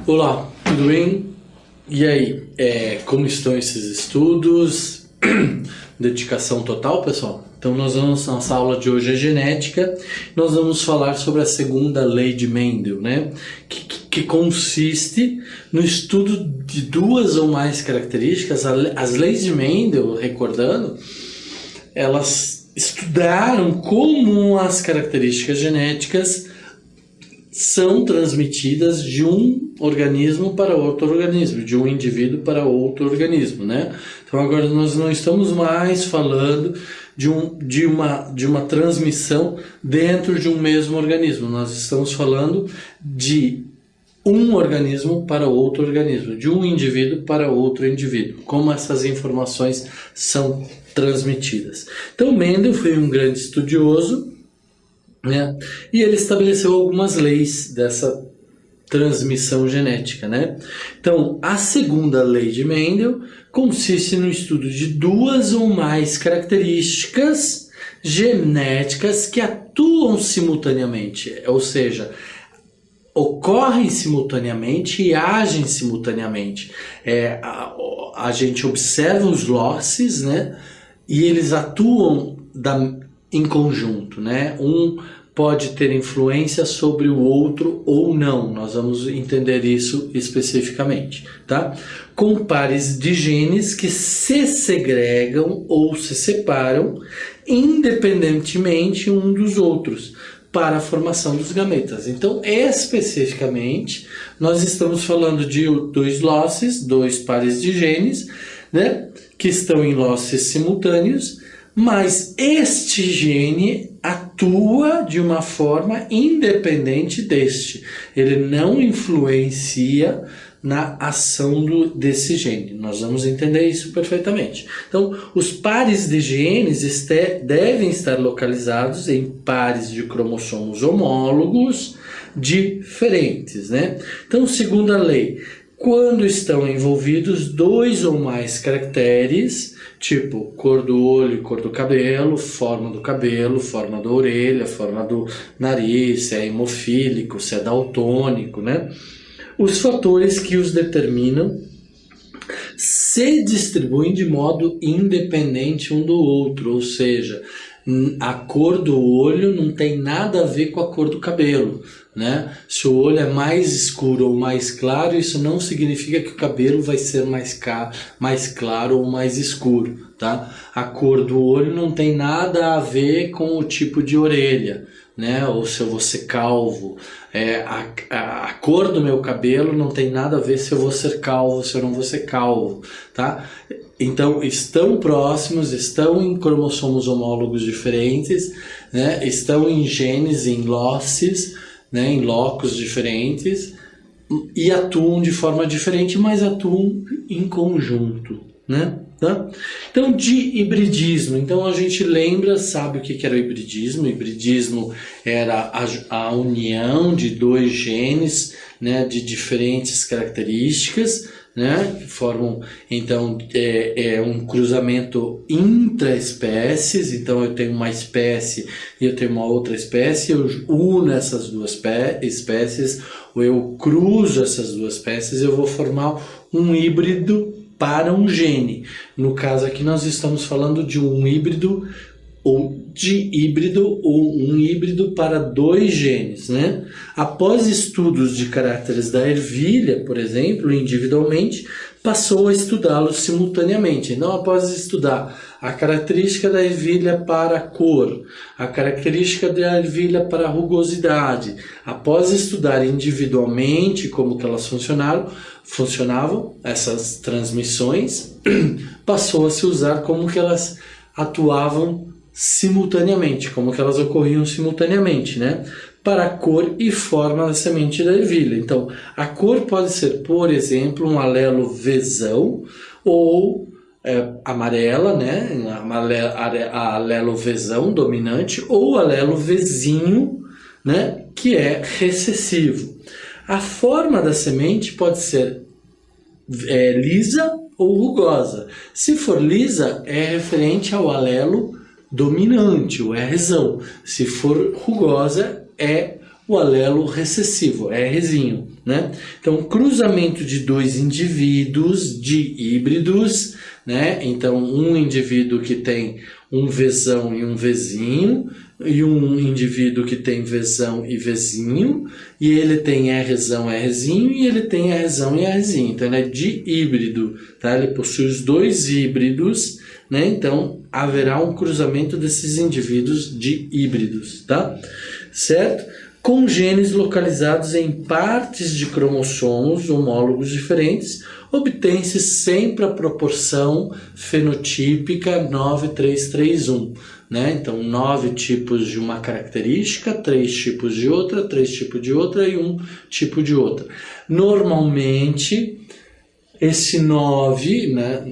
Olá, tudo bem? E aí, como estão esses estudos? Dedicação total, pessoal? Então, nossa aula de hoje é genética. Nós vamos falar sobre a segunda lei de Mendel, né? Que consiste no estudo de duas ou mais características. As leis de Mendel, recordando, elas estudaram como as características genéticas são transmitidas de um organismo para outro organismo, de um indivíduo para outro organismo, né? Então agora nós não estamos mais falando de uma transmissão dentro de um mesmo organismo, nós estamos falando de um organismo para outro organismo, de um indivíduo para outro indivíduo, como essas informações são transmitidas. Então Mendel foi um grande estudioso, né? E ele estabeleceu algumas leis dessa transmissão genética, né? Então, a segunda lei de Mendel consiste no estudo de duas ou mais características genéticas que atuam simultaneamente, ou seja, ocorrem simultaneamente e agem simultaneamente. A gente observa os losses, né? E eles atuam em conjunto, né? Um pode ter influência sobre o outro ou não. Nós vamos entender isso especificamente, tá? Com pares de genes que se segregam ou se separam independentemente um dos outros para a formação dos gametas. Então, especificamente, nós estamos falando de dois losses, dois pares de genes, né? Que estão em losses simultâneos, mas este gene atua de uma forma independente deste. Ele não influencia na ação desse gene. Nós vamos entender isso perfeitamente. Então, os pares de genes devem estar localizados em pares de cromossomos homólogos diferentes, né? Então, segundo a lei, quando estão envolvidos dois ou mais caracteres, tipo cor do olho, cor do cabelo, forma da orelha, forma do nariz, se é hemofílico, se é daltônico, né? Os fatores que os determinam se distribuem de modo independente um do outro, ou seja, a cor do olho não tem nada a ver com a cor do cabelo, né? Se o olho é mais escuro ou mais claro, isso não significa que o cabelo vai ser mais claro ou mais escuro, tá? A cor do olho não tem nada a ver com o tipo de orelha, né? Ou se eu vou ser calvo. A cor do meu cabelo não tem nada a ver se eu vou ser calvo, se eu não vou ser calvo, tá? Então, estão próximos, estão em cromossomos homólogos diferentes, né? Estão em genes, em losses, né? Em locos diferentes, e atuam de forma diferente, mas atuam em conjunto, né? Tá? Então, de hibridismo. Então, a gente sabe o que era o hibridismo. O hibridismo era a união de dois genes, né? De diferentes características, né? Que formam, então, um cruzamento intraespécies. Então, eu tenho uma espécie e eu tenho uma outra espécie, eu uno essas duas espécies, ou eu cruzo essas duas espécies, eu vou formar um híbrido para um gene. No caso aqui, nós estamos falando de um híbrido ou um híbrido para dois genes, né? Após estudos de caracteres da ervilha, por exemplo, individualmente, passou a estudá-los simultaneamente. Então, após estudar a característica da ervilha para a cor, a característica da ervilha para a rugosidade, após estudar individualmente como que elas funcionavam, essas transmissões, passou a se usar como que elas atuavam simultaneamente, como que elas ocorriam simultaneamente, né? Para a cor e forma da semente da ervilha. Então, a cor pode ser, por exemplo, um alelo Vzão ou amarela, né? A alelo Vzão dominante ou alelo Vzinho, né? Que é recessivo. A forma da semente pode ser lisa ou rugosa. Se for lisa, é referente ao alelo dominante, o Rzão. Se for rugosa, é o alelo recessivo, Rzinho, né? Então, cruzamento de dois indivíduos de híbridos, né? Então, um indivíduo que tem um Vzão e um Vzinho, e um indivíduo que tem Vzão e Vzinho, e ele tem Rzão, Rzinho, e ele tem Rzão e Rzinho. Então, ele é de híbrido, tá? Ele possui os dois híbridos, né? Então, haverá um cruzamento desses indivíduos de híbridos, tá? Certo? Com genes localizados em partes de cromossomos homólogos diferentes, obtém-se sempre a proporção fenotípica 9:3:3:1, né? Então, 9 tipos de uma característica, 3 tipos de outra, 3 tipos de outra e 1 tipo de outra. Normalmente, esse 9, né,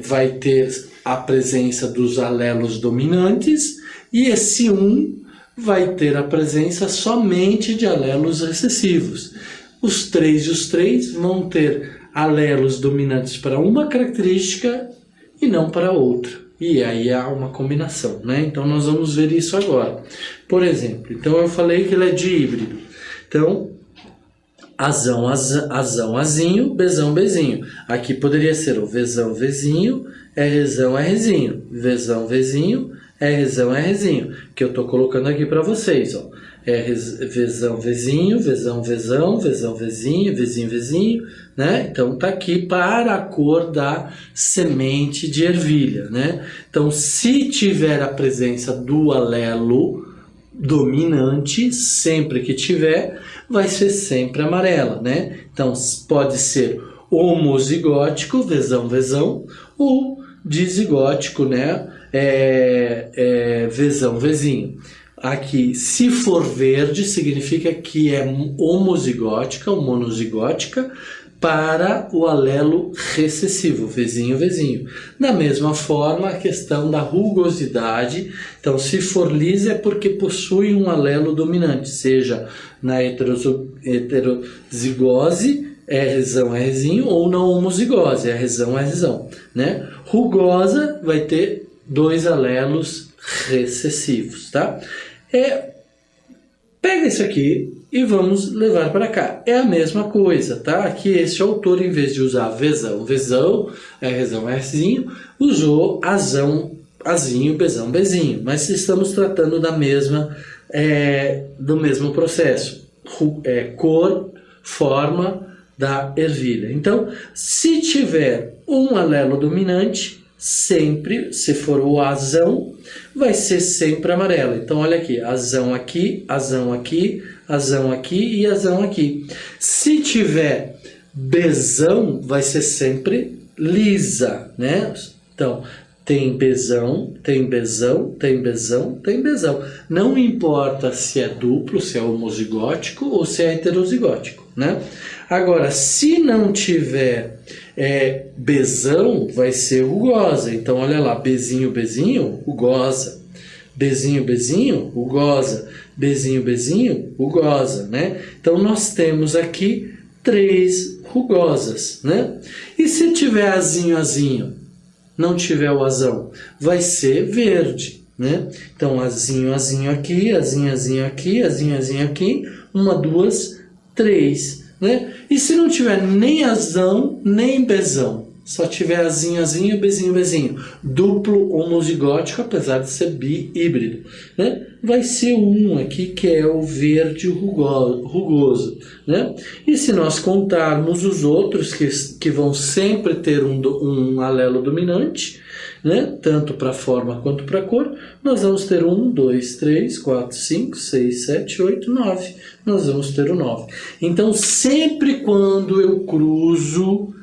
vai ter a presença dos alelos dominantes e esse 1 vai ter a presença somente de alelos recessivos. Os 3 e os 3 vão ter alelos dominantes para uma característica e não para outra. E aí há uma combinação, né? Então nós vamos ver isso agora. Por exemplo, então eu falei que ele é de híbrido. Então, Azão, Azinho, Bzão, Bzinho. Aqui poderia ser o Vzão, Vzinho, Rzão, Rzinho, Vzão, Vzinho, Rzão, Rzinho, que eu estou colocando aqui para vocês, ó. Vzão, Vzinho, Vzão, Vzão, Vzão, Vzinho, Vzinho, Vzinho, né? Então tá aqui para a cor da semente de ervilha, né? Então, se tiver a presença do alelo dominante, sempre que tiver, vai ser sempre amarela, né? Então, pode ser homozigótico, Vzão, Vzão, ou dizigótico, né? Vzão, Vzinho. Aqui, se for verde, significa que é homozigótica ou monozigótica para o alelo recessivo, Vzinho, Vzinho. Da mesma forma, a questão da rugosidade. Então, se for lisa é porque possui um alelo dominante, seja na heterozigose, Rzão, Rzinho, ou na homozigose, Rzão, Rzão, né? Rugosa vai ter 2 alelos recessivos, tá? Pega isso aqui e vamos levar para cá. É a mesma coisa, tá? Aqui este autor, em vez de usar Vzão, Vzão, Rzão, Rzinho, usou Azão, Azinho, Bzão, Bzinho. Mas estamos tratando da mesma, do mesmo processo. Cor, forma da ervilha. Então, se tiver um alelo dominante, sempre, se for o azão, vai ser sempre amarelo. Então, olha aqui, azão aqui, azão aqui, azão aqui e azão aqui. Se tiver bezão, vai ser sempre lisa, né? Então, tem bezão, tem bezão, tem bezão, tem bezão. Não importa se é duplo, se é homozigótico ou se é heterozigótico, né? Agora, se não tiver bezão, vai ser rugosa. Então, olha lá, bezinho, bezinho, rugosa. Bezinho, bezinho, rugosa. Bezinho, bezinho, rugosa, né? Então, nós temos aqui 3 rugosas, né? E se tiver azinho, azinho, não tiver o azão, vai ser verde, né? Então, azinho, azinho aqui, azinho, azinho aqui, azinho, azinho aqui, 1, 2, 3, né? E se não tiver nem azão, nem bezão, só tiver azinho, azinho, bezinho, bezinho, duplo homozigótico, apesar de ser bi-híbrido, né? Vai ser um aqui que é o verde rugoso, né? E se nós contarmos os outros que vão sempre ter um alelo dominante, né? Tanto para a forma quanto para a cor, nós vamos ter 1, 2, 3, 4, 5, 6, 7, 8, 9. Nós vamos ter o 9. Então, sempre quando eu cruzo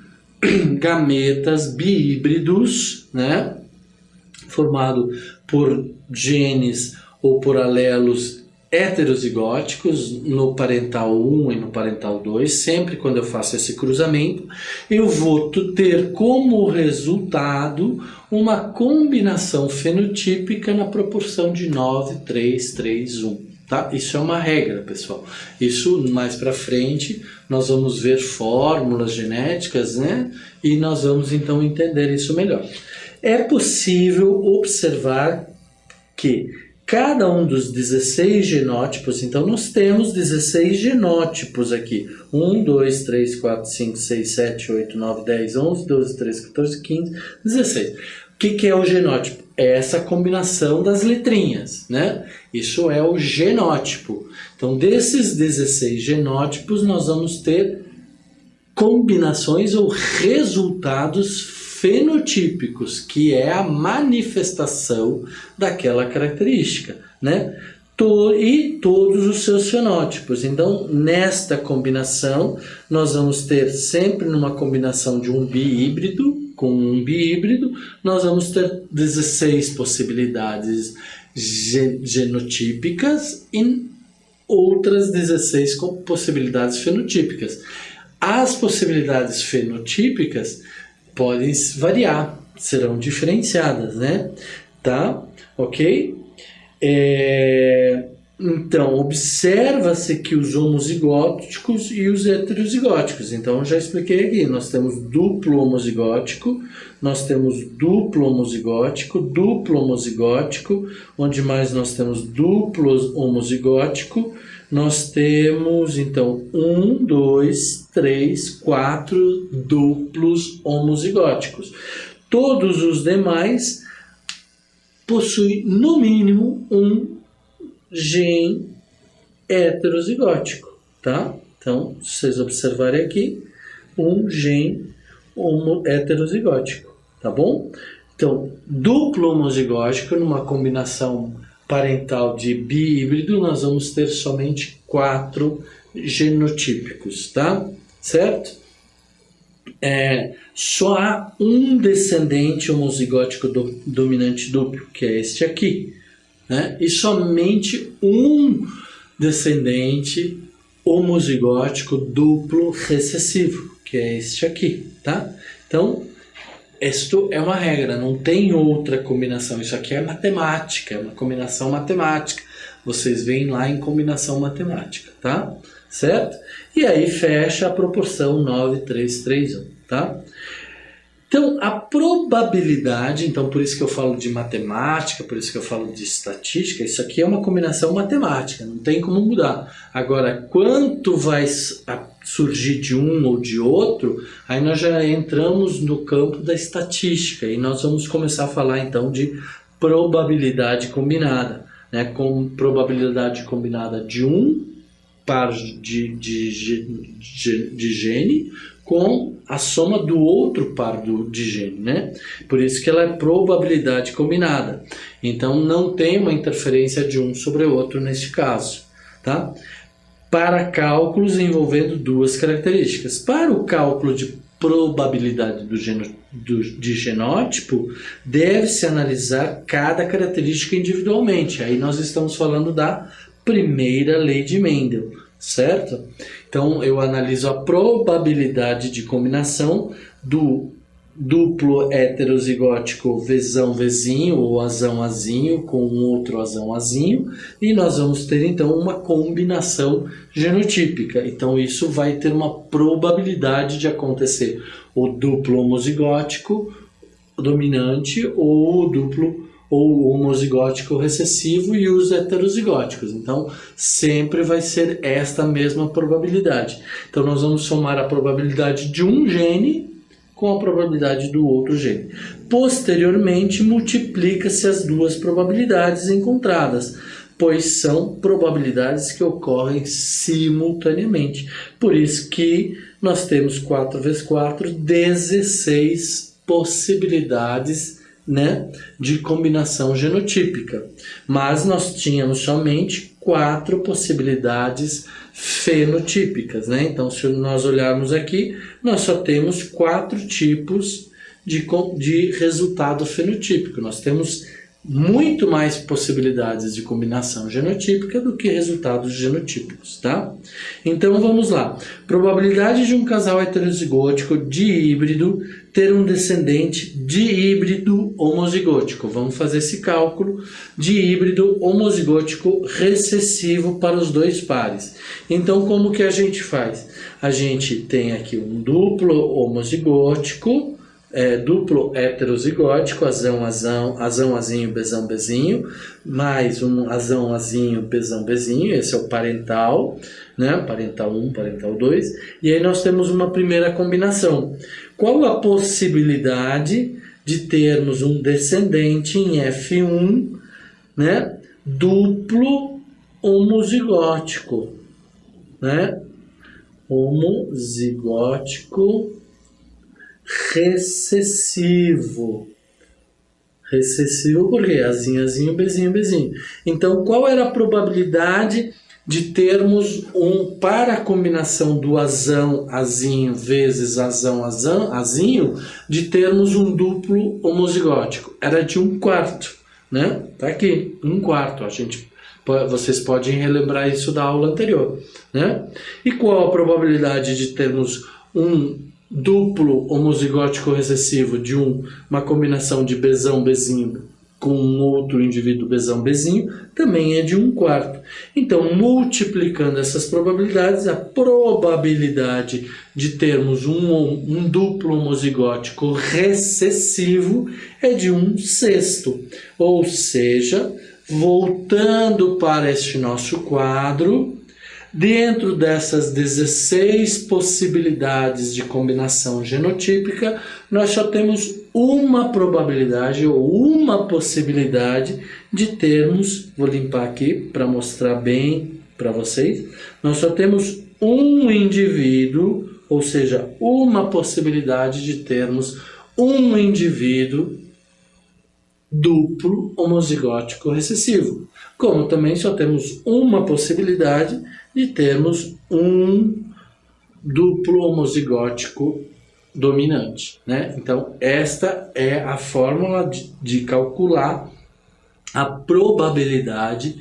gametas bihíbridos, né? Formado por genes ou por alelos heterozigóticos no parental 1 e no parental 2, sempre quando eu faço esse cruzamento, eu vou ter como resultado uma combinação fenotípica na proporção de 9, 3, 3, 1. Tá? Isso é uma regra, pessoal. Isso mais para frente nós vamos ver fórmulas genéticas, né? E nós vamos então entender isso melhor. É possível observar que cada um dos 16 genótipos, então nós temos 16 genótipos aqui. 1, 2, 3, 4, 5, 6, 7, 8, 9, 10, 11, 12, 13, 14, 15, 16. O que é o genótipo? É essa combinação das letrinhas, né? Isso é o genótipo. Então, desses 16 genótipos, nós vamos ter combinações ou resultados fenotípicos, que é a manifestação daquela característica, né? E todos os seus fenótipos. Então, nesta combinação, nós vamos ter sempre numa combinação de um bihíbrido com um bihíbrido, nós vamos ter 16 possibilidades genotípicas e outras 16 possibilidades fenotípicas. As possibilidades fenotípicas podem variar, serão diferenciadas, né? Tá? Ok? Então, observa-se que os homozigóticos e os heterozigóticos. Então, já expliquei aqui. Nós temos duplo homozigótico, nós temos duplo homozigótico, onde mais nós temos duplo homozigótico. Nós temos, então, 1, 2, 3, 4 duplos homozigóticos. Todos os demais possuem, no mínimo, um gene heterozigótico, tá? Então, se vocês observarem aqui, um gene heterozigótico, tá bom? Então, duplo homozigótico, numa combinação parental de bihíbrido, nós vamos ter somente 4 genotípicos, tá? Certo? Só há um descendente homozigótico dominante duplo, que é este aqui, né? E somente um descendente homozigótico duplo recessivo, que é este aqui, tá? Então, isto é uma regra, não tem outra combinação. Isso aqui é matemática, é uma combinação matemática. Vocês veem lá em combinação matemática, tá? Certo? E aí fecha a proporção 9, 3, 3, 1, tá? Então, a probabilidade, então por isso que eu falo de matemática, por isso que eu falo de estatística, isso aqui é uma combinação matemática, não tem como mudar. Agora, quanto vai surgir de um ou de outro, aí nós já entramos no campo da estatística e nós vamos começar a falar então de probabilidade combinada, né? Com probabilidade combinada de um par de gene com a soma do outro par de gene, né? Por isso que ela é probabilidade combinada. Então não tem uma interferência de um sobre o outro neste caso, tá? Para cálculos envolvendo duas características. Para o cálculo de probabilidade de genótipo, deve-se analisar cada característica individualmente. Aí nós estamos falando da primeira lei de Mendel, certo? Então eu analiso a probabilidade de combinação do duplo heterozigótico Vzão-Vzinho ou Azão-Azinho com outro Azão-Azinho, e nós vamos ter então uma combinação genotípica. Então isso vai ter uma probabilidade de acontecer o duplo homozigótico dominante ou o duplo ou homozigótico recessivo e os heterozigóticos. Então, sempre vai ser esta mesma probabilidade. Então, nós vamos somar a probabilidade de um gene com a probabilidade do outro gene. Posteriormente, multiplica-se as duas probabilidades encontradas, pois são probabilidades que ocorrem simultaneamente. Por isso que nós temos 4 vezes 4, 16 possibilidades, né, de combinação genotípica, mas nós tínhamos somente 4 possibilidades fenotípicas, né? Então, se nós olharmos aqui, nós só temos 4 tipos de resultado fenotípico. Nós temos muito mais possibilidades de combinação genotípica do que resultados genotípicos, tá? Então vamos lá. Probabilidade de um casal heterozigótico dihíbrido ter um descendente dihíbrido homozigótico. Vamos fazer esse cálculo. Dihíbrido homozigótico recessivo para os dois pares. Então como que a gente faz? A gente tem aqui um duplo homozigótico, duplo heterozigótico, azão, azão, azão, azinho, bezão, bezinho, mais um azão, azinho, bezão, bezinho, esse é o parental, né? Parental 1, parental 2, e aí nós temos uma primeira combinação. Qual a possibilidade de termos um descendente em F1, né? Duplo homozigótico, né? Homozigótico recessivo. Recessivo por quê? Azinho, azinho, bezinho, bezinho. Então, qual era a probabilidade de termos para a combinação do azão, azinho, vezes azão, azão, azinho, de termos um duplo homozigótico? Era de 1/4, né? Tá aqui, 1/4. Vocês podem relembrar isso da aula anterior, né? E qual a probabilidade de termos um duplo homozigótico recessivo de uma combinação de bezão, bezinho com um outro indivíduo bezão, bezinho? Também é de 1/4. Então, multiplicando essas probabilidades, a probabilidade de termos um duplo homozigótico recessivo é de 1/6. Ou seja, voltando para este nosso quadro, dentro dessas 16 possibilidades de combinação genotípica, nós só temos uma probabilidade ou uma possibilidade de termos, vou limpar aqui para mostrar bem para vocês, nós só temos um indivíduo, ou seja, uma possibilidade de termos um indivíduo duplo homozigótico recessivo. Como também só temos uma possibilidade de termos um duplo homozigótico dominante, né? Então, esta é a fórmula de calcular a probabilidade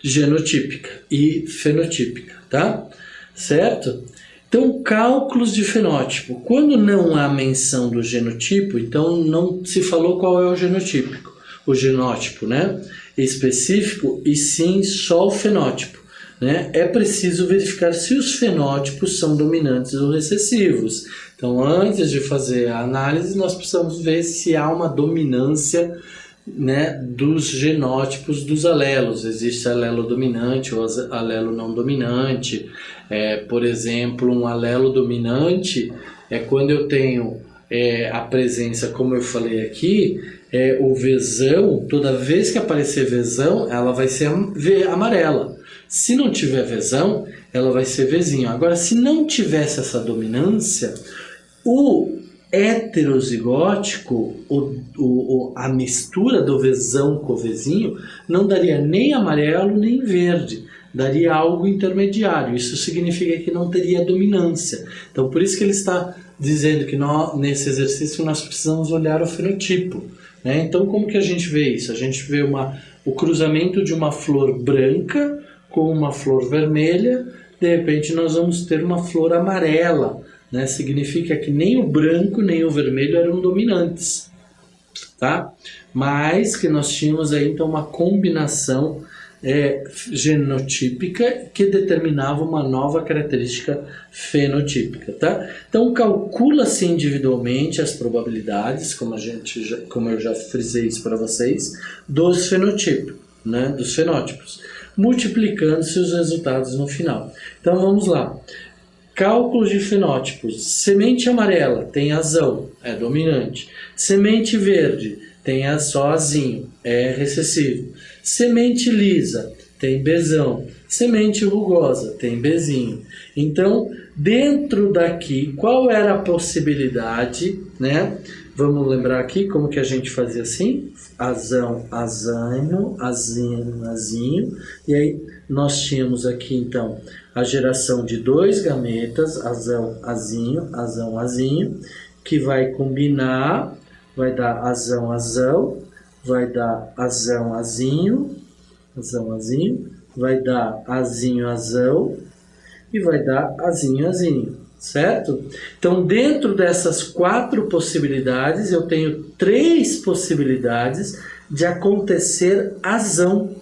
genotípica e fenotípica, tá? Certo? Então, cálculos de fenótipo. Quando não há menção do genotipo, então não se falou qual é o genotípico, o genótipo, né? Específico, e sim só o fenótipo, né? É preciso verificar se os fenótipos são dominantes ou recessivos. Então, antes de fazer a análise, nós precisamos ver se há uma dominância, né, dos genótipos dos alelos. Existe alelo dominante ou alelo não dominante. Por exemplo, um alelo dominante é quando eu tenho a presença, como eu falei aqui, o vezão. Toda vez que aparecer vezão, ela vai ser amarela. Se não tiver vezão, ela vai ser vezinho. Agora, se não tivesse essa dominância, o heterozigótico, a mistura do vezão com o vezinho, não daria nem amarelo nem verde, daria algo intermediário. Isso significa que não teria dominância. Então, por isso que ele está dizendo que nesse exercício nós precisamos olhar o fenotipo, né? Então, como que a gente vê isso? A gente vê o cruzamento de uma flor branca com uma flor vermelha. De repente nós vamos ter uma flor amarela, né? Significa que nem o branco nem o vermelho eram dominantes, tá? Mas que nós tínhamos aí então uma combinação genotípica que determinava uma nova característica fenotípica, tá? Então calcula-se individualmente as probabilidades, como eu já frisei isso para vocês, dos fenotipos, né? Dos fenótipos, multiplicando-se os resultados no final. Então vamos lá. Cálculos de fenótipos. Semente amarela tem azão, é dominante. Semente verde tem só azinho, é recessivo. Semente lisa tem bezão. Semente rugosa tem bezinho. Então, dentro daqui, qual era a possibilidade, né? Vamos lembrar aqui como que a gente fazia assim? Azão, azanho, azinho, azinho. E aí nós tínhamos aqui então a geração de dois gametas, azão, azinho, que vai combinar, vai dar azão, azão, vai dar azão, azinho, vai dar azinho, azão e vai dar azinho, azinho, certo? Então, dentro dessas 4 possibilidades, eu tenho 3 possibilidades de acontecer azão,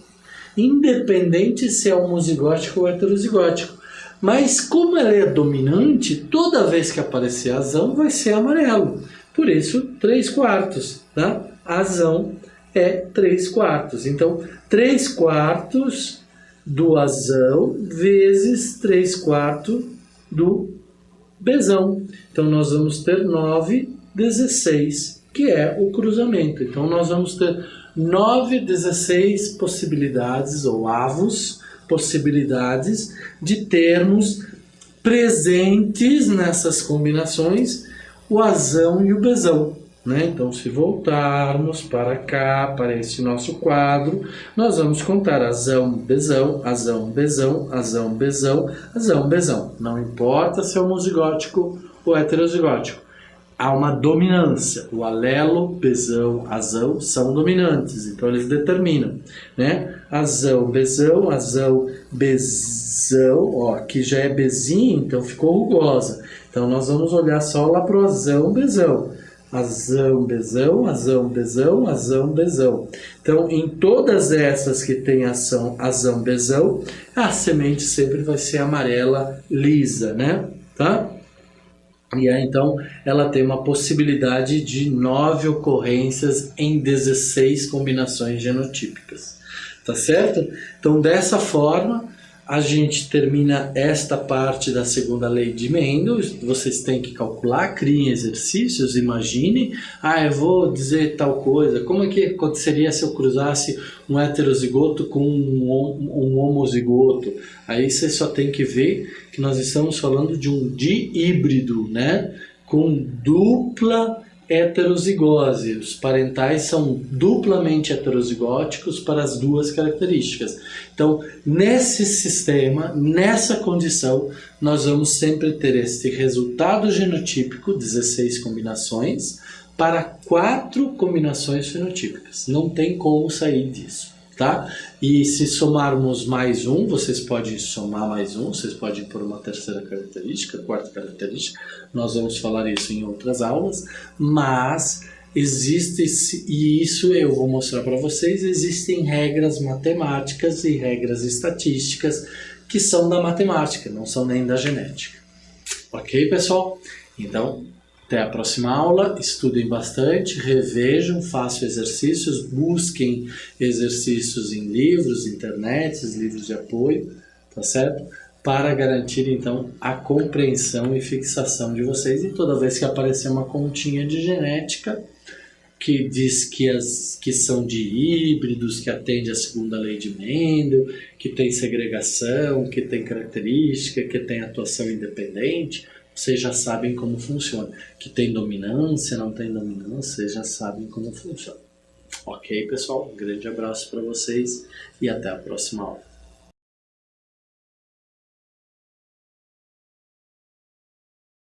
independente se é homozigótico ou heterozigótico. Mas como ela é dominante, toda vez que aparecer azão vai ser amarelo. Por isso, 3/4, tá? Azão é 3/4. Então, 3/4 do azão vezes 3/4 do bezão. Então, nós vamos ter 9/16, que é o cruzamento. Então, nós vamos ter 9/16 possibilidades, ou avos, possibilidades de termos presentes nessas combinações o azão e o bezão, né? Então, se voltarmos para cá, para esse nosso quadro, nós vamos contar azão, bezão, azão, bezão, azão, bezão, azão, bezão. Não importa se é homozigótico ou heterozigótico. Há uma dominância. O alelo, bezão, azão são dominantes, então eles determinam, né? Azão, bezão, ó, aqui já é bezinho, então ficou rugosa. Então nós vamos olhar só lá pro azão, bezão. Azão, bezão, azão, bezão, azão, bezão. Então, em todas essas que tem ação azão, bezão, a semente sempre vai ser amarela lisa, né? Tá? E aí, então, ela tem uma possibilidade de 9 ocorrências em 16 combinações genotípicas. Tá certo? Então, dessa forma, a gente termina esta parte da segunda lei de Mendel. Vocês têm que calcular, criem exercícios, imaginem. Eu vou dizer tal coisa. Como é que aconteceria se eu cruzasse um heterozigoto com um homozigoto? Aí você só tem que ver que nós estamos falando de um dihíbrido, né? Com dupla heterozigose. Os parentais são duplamente heterozigóticos para as duas características. Então, nesse sistema, nessa condição, nós vamos sempre ter este resultado genotípico, 16 combinações, para 4 combinações fenotípicas. Não tem como sair disso, tá? E se somarmos mais um, vocês podem somar mais um, vocês podem pôr uma terceira característica, quarta característica, nós vamos falar isso em outras aulas, mas existe, e isso eu vou mostrar para vocês, existem regras matemáticas e regras estatísticas que são da matemática, não são nem da genética. Ok, pessoal? Então, até a próxima aula, estudem bastante, revejam, façam exercícios, busquem exercícios em livros, internet, livros de apoio, tá certo? Para garantir, então, a compreensão e fixação de vocês. E toda vez que aparecer uma continha de genética que diz que são de híbridos, que atende à segunda lei de Mendel, que tem segregação, que tem característica, que tem atuação independente, vocês já sabem como funciona. Que tem dominância, não tem dominância, vocês já sabem como funciona. Ok, pessoal? Um grande abraço para vocês e até a próxima aula.